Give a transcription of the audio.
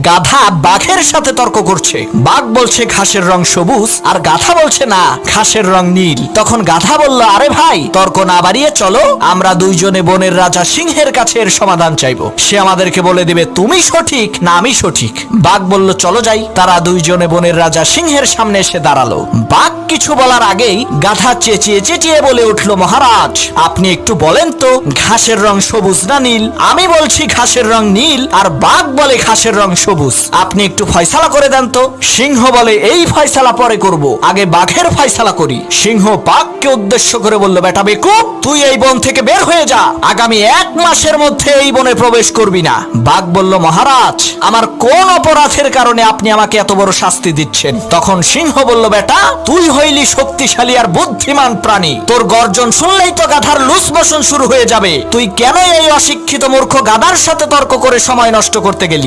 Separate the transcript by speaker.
Speaker 1: গাধা বাঘের সাথে তর্ক করছে। বাঘ বলছে ঘাসের রং সবুজ, আর গাধা বলছে না, ঘাসের রং নীল। তখন গাধা বলল, আরে ভাই, তর্ক না বাড়িয়ে চলো, আমরা দুইজনে বনের রাজা সিংহের কাছে এর সমাধান চাইবো। সে আমাদেরকে বলে দেবে তুমি সঠিক না আমি সঠিক। বাঘ বলল, চলো যাই। তারা দুইজনে বনের রাজা সিংহের সামনে এসে দাঁড়ালো। বাঘ কিছু বলার আগেই গাধা চেঁচিয়ে চেঁচিয়ে বলে উঠল, মহারাজ, আপনি একটু বলেন তো ঘাসের রং সবুজ না নীল? আমি বলছি ঘাসের রং নীল, আর বাঘ বলে ঘাসের রং সবুজ। আপনি একটু ফয়সালা করে দেন তো। সিংহ বলে, এই ফয়সালা পরে করব, আগে বাঘের ফয়সালা করি। সিংহ বাঘকে উদ্দেশ্য করে বলল, বেটা বেকুব, তুই এই বন থেকে বের হয়ে যা, আগামী 1 মাসের মধ্যে এই বনে প্রবেশ করবি না। বাঘ বলল, মহারাজ, আমার কোন অপরাধের কারণে আপনি আমাকে এত বড় শাস্তি দিচ্ছেন? তখন সিংহ বলল, বেটা, তুই হইলি শক্তিশালী আর বুদ্ধিমান প্রাণী, তোর গর্জন শুনলেই তো গাধার লুস মোশন শুরু হয়ে যাবে। তুই কেন এই অশিক্ষিত মূর্খ গাধার সাথে তর্ক করে সময় নষ্ট করতে গেলি?